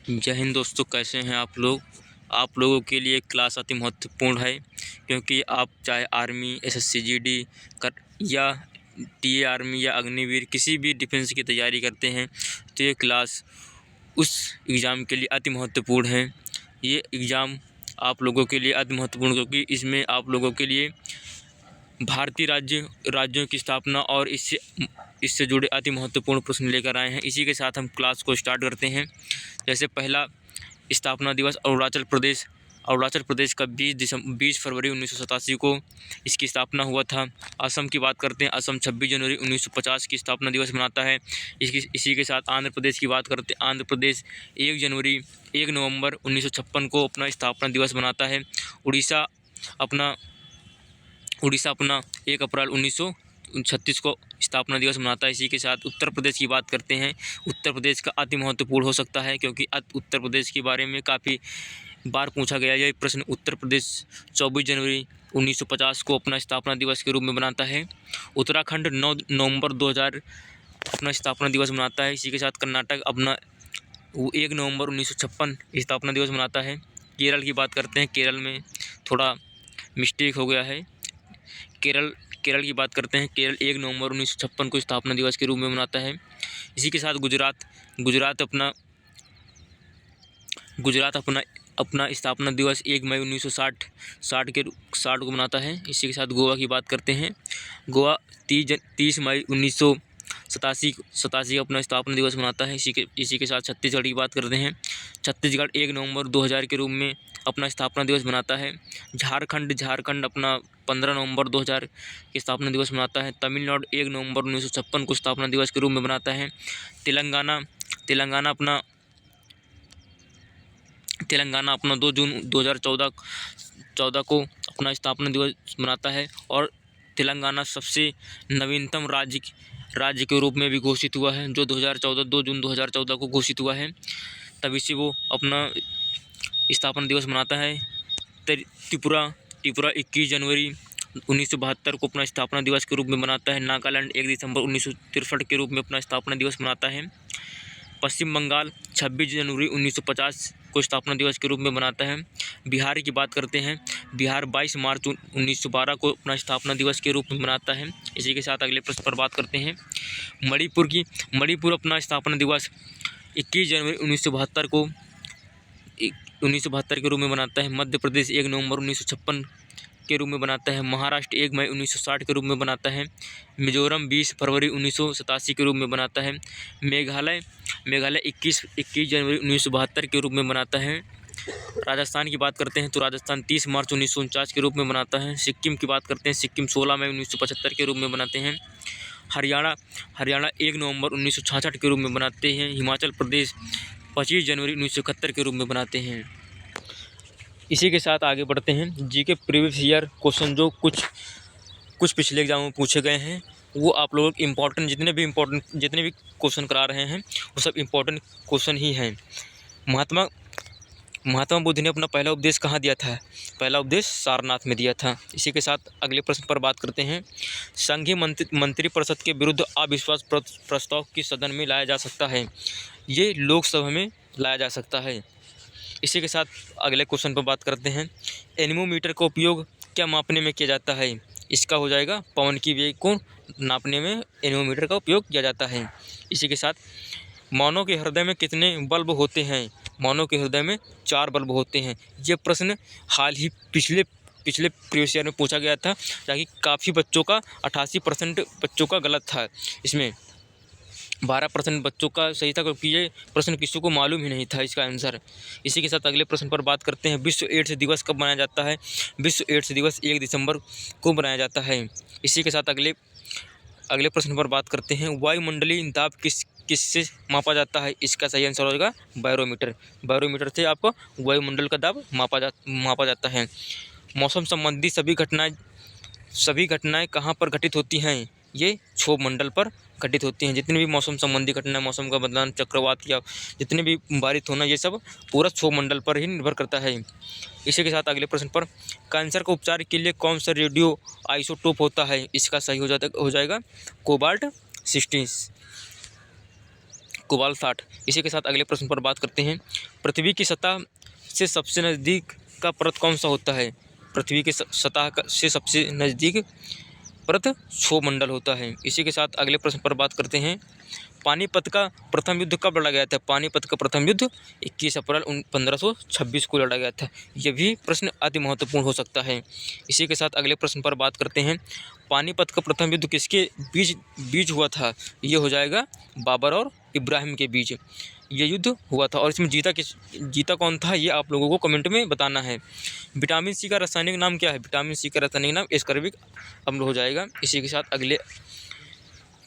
जय हिंद दोस्तों, कैसे हैं आप लोग। आप लोगों के लिए क्लास अति महत्वपूर्ण है, क्योंकि आप चाहे आर्मी, एसएससी, जीडी कर या टीए आर्मी या अग्निवीर किसी भी डिफेंस की तैयारी करते हैं तो ये क्लास उस एग्ज़ाम के लिए अति महत्वपूर्ण है। ये एग्ज़ाम आप लोगों के लिए अति महत्वपूर्ण, क्योंकि इसमें आप लोगों के लिए भारतीय राज्यों की स्थापना और इससे जुड़े अति महत्वपूर्ण प्रश्न लेकर आए हैं। इसी के साथ हम क्लास को स्टार्ट करते हैं। जैसे पहला स्थापना दिवस अरुणाचल प्रदेश का 20 फरवरी 1987 को इसकी स्थापना हुआ था। असम की बात करते हैं, असम 26 जनवरी 1950 की स्थापना दिवस मनाता है। इसी के साथ आंध्र प्रदेश की बात करते हैं, आंध्र प्रदेश 1 नवंबर 1956 को अपना स्थापना दिवस मनाता है। उड़ीसा अपना 1 अप्रैल 1936 को स्थापना दिवस मनाता है। इसी के साथ उत्तर प्रदेश की बात करते हैं। उत्तर प्रदेश का अति महत्वपूर्ण हो सकता है, क्योंकि उत्तर प्रदेश के बारे में काफ़ी बार पूछा गया यह प्रश्न। उत्तर प्रदेश 24 जनवरी 1950 को अपना स्थापना दिवस के रूप में मनाता है। उत्तराखंड 9 नवंबर 2000 अपना स्थापना दिवस मनाता है। इसी के साथ कर्नाटक अपना 1 नवंबर 1956 स्थापना दिवस मनाता है। केरल की बात करते हैं, केरल में थोड़ा मिस्टेक हो गया है। केरल की बात करते हैं, केरल 1 नवंबर 1956 को स्थापना दिवस के रूप में मनाता है। इसी के साथ गुजरात अपना स्थापना दिवस 1 मई 1960 को मनाता है। इसी के साथ गोवा की बात करते हैं, गोवा 30 मई 1987 अपना स्थापना दिवस मनाता है। इसी के साथ छत्तीसगढ़ की बात करते हैं, छत्तीसगढ़ 1 नवंबर 2000 के रूप में अपना स्थापना दिवस मनाता है। झारखंड अपना 15 नवंबर 2000 की स्थापना दिवस मनाता है। तमिलनाडु 1 नवंबर 1956 को स्थापना दिवस के रूप में मनाता है। तेलंगाना अपना 2 जून 2014 को अपना स्थापना दिवस मनाता है। और तेलंगाना सबसे नवीनतम राज्य के रूप में भी घोषित हुआ है, जो 2 जून 2014 को घोषित हुआ है। तभी से वो अपना स्थापना दिवस मनाता है। त्रिपुरा 21 जनवरी 1972 को अपना स्थापना दिवस के रूप में मनाता है। नागालैंड 1 दिसंबर 1963 के रूप में अपना स्थापना दिवस मनाता है। पश्चिम बंगाल 26 जनवरी 1950 को स्थापना दिवस के रूप में मनाता है। बिहार की बात करते हैं, बिहार 22 मार्च 1912 को अपना स्थापना दिवस के रूप में मनाता है। इसी के साथ अगले प्रश्न पर बात करते हैं मणिपुर अपना स्थापना दिवस 21 जनवरी 1972 के रूप में मनाता है। मध्य प्रदेश 1 नवंबर 1956 के रूप में बनाता है। महाराष्ट्र 1 मई 1960 के रूप में बनाता है। मिजोरम 20 फरवरी 1987 के रूप में बनाता है। मेघालय 21 जनवरी 1972 के रूप में मनाता है। राजस्थान की बात करते हैं तो राजस्थान 30 मार्च 1949 के रूप में मनाता है। सिक्किम की बात करते हैं, सिक्किम 16 मई 1975 के रूप में मनाते हैं। हरियाणा 1 नवंबर 1966 के रूप में मनाते हैं। हिमाचल प्रदेश 25 जनवरी 1971 के रूप में बनाते हैं। इसी के साथ आगे बढ़ते हैं। जी के प्रीवियस ईयर क्वेश्चन जो कुछ पिछले एग्जाम में पूछे गए हैं, वो आप लोगों के जितने भी क्वेश्चन करा रहे हैं वो सब इम्पोर्टेंट क्वेश्चन ही हैं। महात्मा बुद्ध ने अपना पहला उपदेश कहाँ दिया था? पहला उपदेश सारनाथ में दिया था। इसी के साथ अगले प्रश्न पर बात करते हैं। संघीय मंत्रिपरिषद के विरुद्ध अविश्वास प्रस्ताव किस सदन में लाया जा सकता है? ये लोकसभा में लाया जा सकता है। इसी के साथ अगले क्वेश्चन पर बात करते हैं। एनीमोमीटर का उपयोग क्या मापने में किया जाता है? इसका हो जाएगा पवन की वेग को नापने में एनीमोमीटर का उपयोग किया जाता है। इसी के साथ मानव के हृदय में कितने बल्ब होते हैं? मानव के हृदय में 4 बल्ब होते हैं। ये प्रश्न हाल ही पिछले प्रीवियस ईयर में पूछा गया था, ताकि काफ़ी बच्चों का 88% बच्चों का गलत था। इसमें 12% बच्चों का सही था, क्योंकि ये प्रश्न किसी को मालूम ही नहीं था इसका आंसर। इसी के साथ अगले प्रश्न पर बात करते हैं। विश्व एड्स दिवस कब मनाया जाता है? विश्व एड्स दिवस 1 दिसंबर को मनाया जाता है। इसी के साथ अगले प्रश्न पर बात करते हैं। वायुमंडलीय दाब किससे मापा जाता है? इसका सही आंसर होगा बैरोमीटर से आपको वायुमंडल का दाब मापा जाता है। मौसम संबंधी सभी घटनाएं कहाँ पर घटित होती हैं? ये क्षोभ मंडल पर घटित होती हैं। जितनी भी मौसम संबंधी घटनाएं, मौसम का बदलाव, चक्रवात या जितने भी बारिश होना, ये सब पूरा क्षोभ मंडल पर ही निर्भर करता है। इसी के साथ अगले प्रश्न पर, कैंसर का उपचार के लिए कौन सा रेडियो आइसोटोप होता है? इसका सही हो जाएगा कोबाल्ट 60। कोबाल्ट 60। इसी के साथ अगले प्रश्न पर बात करते हैं। पृथ्वी की सतह से सबसे नज़दीक का परत कौन सा होता है? पृथ्वी की सतह से सबसे नज़दीक परत क्षोभमंडल होता है। इसी के साथ अगले प्रश्न पर बात करते हैं। पानीपत का प्रथम युद्ध कब लड़ा गया था? पानीपत का प्रथम युद्ध 21 अप्रैल 1526 को लड़ा गया था। यह भी प्रश्न अति महत्वपूर्ण हो सकता है। इसी के साथ अगले प्रश्न पर बात करते हैं। पानीपत का प्रथम युद्ध किसके बीच हुआ था? ये हो जाएगा बाबर और इब्राहिम के बीच ये युद्ध हुआ था। और इसमें जीता कौन था, ये आप लोगों को कमेंट में बताना है। विटामिन सी का रासायनिक नाम क्या है? विटामिन सी का रासायनिक नाम एस्कॉर्बिक अम्ल हो जाएगा। इसी के साथ अगले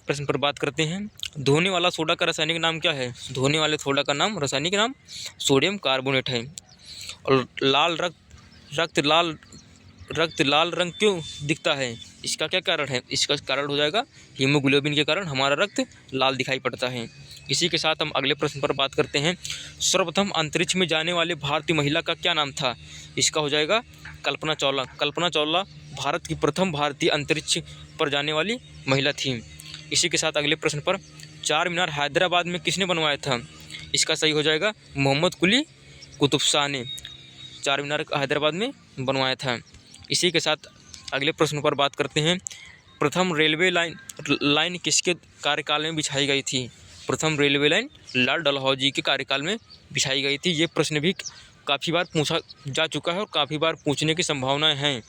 प्रश्न पर बात करते हैं। धोने वाला सोडा का रासायनिक नाम क्या है? धोने वाले सोडा का रासायनिक नाम सोडियम कार्बोनेट है। और रक्त लाल रंग क्यों दिखता है? इसका क्या कारण है? इसका कारण हो जाएगा हीमोग्लोबिन के कारण हमारा रक्त लाल दिखाई पड़ता है। इसी के साथ हम अगले प्रश्न पर बात करते हैं। सर्वप्रथम अंतरिक्ष में जाने वाले भारतीय महिला का क्या नाम था? इसका हो जाएगा कल्पना चावला। कल्पना चावला भारत की प्रथम भारतीय अंतरिक्ष पर जाने वाली महिला थी। इसी के साथ अगले प्रश्न पर, चार मीनार हैदराबाद में किसने बनवाया था? इसका सही हो जाएगा मोहम्मद कुली कुतुब शाह ने चार मीनार हैदराबाद में बनवाया था। इसी के साथ अगले प्रश्न पर बात करते हैं। प्रथम रेलवे लाइन किसके कार्यकाल में बिछाई गई थी? प्रथम रेलवे लाइन लाल डलहौजी के कार्यकाल में बिछाई गई थी। ये प्रश्न भी काफ़ी बार पूछा जा चुका है और काफ़ी बार पूछने की संभावनाएं हैं।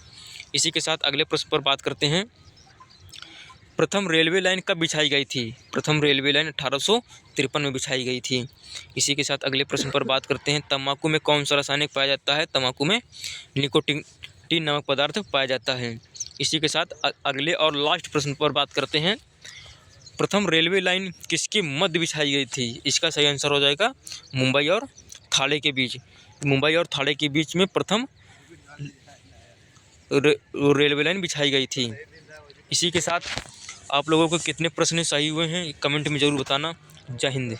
इसी के साथ अगले प्रश्न पर बात करते हैं। प्रथम रेलवे लाइन कब बिछाई गई थी? प्रथम रेलवे लाइन 1853 में बिछाई गई थी। इसी के साथ अगले प्रश्न पर बात करते हैं। तंबाकू में कौन सा रासायनिक पाया जाता है? तंबाकू में निकोटीन नामक पदार्थ पाया जाता है। इसी के साथ अगले और लास्ट प्रश्न पर बात करते हैं। प्रथम रेलवे लाइन किसके मध्य बिछाई गई थी? इसका सही आंसर हो जाएगा मुंबई और थाने के बीच। मुंबई और थाने के बीच में प्रथम रेलवे लाइन बिछाई गई थी। इसी के साथ आप लोगों को कितने प्रश्न सही हुए हैं कमेंट में ज़रूर बताना। जय हिंद।